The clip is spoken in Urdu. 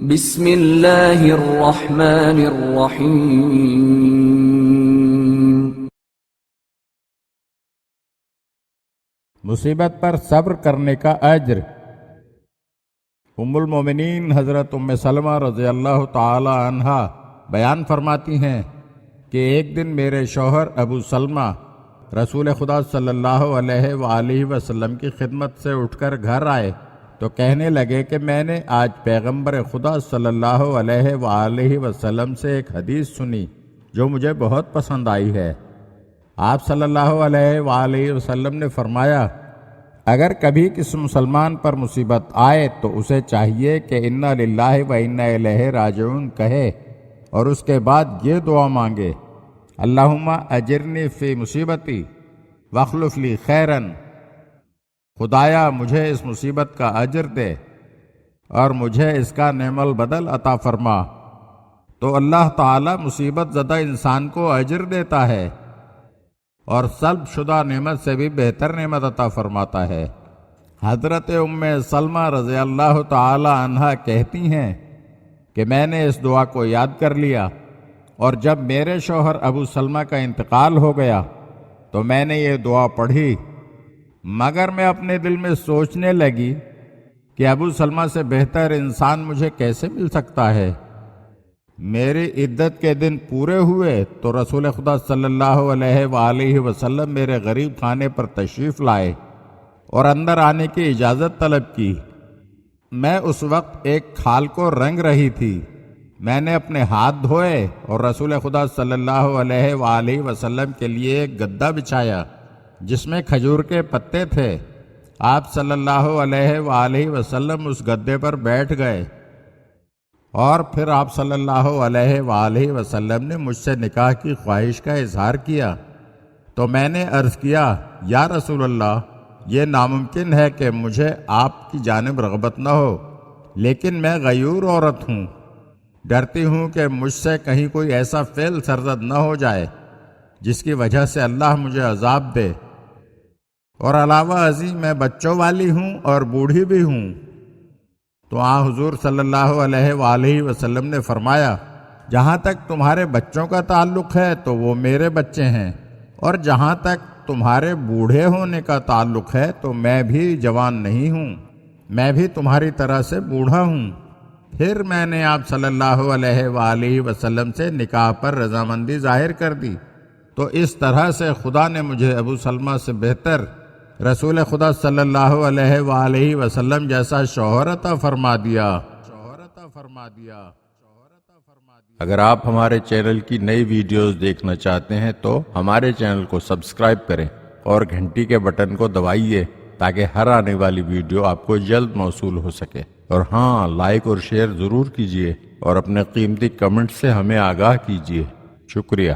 بسم اللہ الرحمن الرحیم۔ مصیبت پر صبر کرنے کا اجر۔ ام المومنین حضرت ام سلمہ رضی اللہ تعالی عنہا بیان فرماتی ہیں کہ ایک دن میرے شوہر ابو سلمہ رسول خدا صلی اللہ علیہ وآلہ وسلم کی خدمت سے اٹھ کر گھر آئے تو کہنے لگے کہ میں نے آج پیغمبر خدا صلی اللہ علیہ وآلہ وسلم سے ایک حدیث سنی جو مجھے بہت پسند آئی ہے۔ آپ صلی اللہ علیہ وآلہ وسلم نے فرمایا، اگر کبھی کسی مسلمان پر مصیبت آئے تو اسے چاہیے کہ انا للہ و انا الیہ راجعون کہے اور اس کے بعد یہ دعا مانگے، اللہم اجرنی فی مصیبتی واخلف لی خیرن، خدایا مجھے اس مصیبت کا اجر دے اور مجھے اس کا نعم البدل عطا فرما۔ تو اللہ تعالی مصیبت زدہ انسان کو اجر دیتا ہے اور سلب شدہ نعمت سے بھی بہتر نعمت عطا فرماتا ہے۔ حضرت ام سلمہ رضی اللہ تعالی عنہا کہتی ہیں کہ میں نے اس دعا کو یاد کر لیا اور جب میرے شوہر ابو سلمہ کا انتقال ہو گیا تو میں نے یہ دعا پڑھی، مگر میں اپنے دل میں سوچنے لگی کہ ابو سلمہ سے بہتر انسان مجھے کیسے مل سکتا ہے۔ میری عدت کے دن پورے ہوئے تو رسول خدا صلی اللہ علیہ وآلہ وسلم میرے غریب خانے پر تشریف لائے اور اندر آنے کی اجازت طلب کی۔ میں اس وقت ایک کھال کو رنگ رہی تھی۔ میں نے اپنے ہاتھ دھوئے اور رسول خدا صلی اللہ علیہ وآلہ وسلم کے لیے ایک گدا بچھایا جس میں کھجور کے پتے تھے۔ آپ صلی اللہ علیہ وآلہ وسلم اس گدے پر بیٹھ گئے اور پھر آپ صلی اللہ علیہ وآلہ وسلم نے مجھ سے نکاح کی خواہش کا اظہار کیا تو میں نے عرض کیا، یا رسول اللہ، یہ ناممکن ہے کہ مجھے آپ کی جانب رغبت نہ ہو، لیکن میں غیور عورت ہوں، ڈرتی ہوں کہ مجھ سے کہیں کوئی ایسا فعل سرزد نہ ہو جائے جس کی وجہ سے اللہ مجھے عذاب دے، اور علاوہ ازیں میں بچوں والی ہوں اور بوڑھی بھی ہوں۔ تو حضور صلی اللہ علیہ وآلہ وسلم نے فرمایا، جہاں تک تمہارے بچوں کا تعلق ہے تو وہ میرے بچے ہیں، اور جہاں تک تمہارے بوڑھے ہونے کا تعلق ہے تو میں بھی جوان نہیں ہوں، میں بھی تمہاری طرح سے بوڑھا ہوں۔ پھر میں نے آپ صلی اللہ علیہ وآلہ وسلم سے نکاح پر رضامندی ظاہر کر دی، تو اس طرح سے خدا نے مجھے ابو سلمہ سے بہتر رسول خدا صلی اللہ علیہ وآلہ وسلم جیسا شوہر عطا فرما دیا۔ اگر آپ ہمارے چینل کی نئی ویڈیوز دیکھنا چاہتے ہیں تو ہمارے چینل کو سبسکرائب کریں اور گھنٹی کے بٹن کو دبائیے تاکہ ہر آنے والی ویڈیو آپ کو جلد موصول ہو سکے، اور ہاں، لائک اور شیئر ضرور کیجیے اور اپنے قیمتی کمنٹ سے ہمیں آگاہ کیجیے۔ شکریہ۔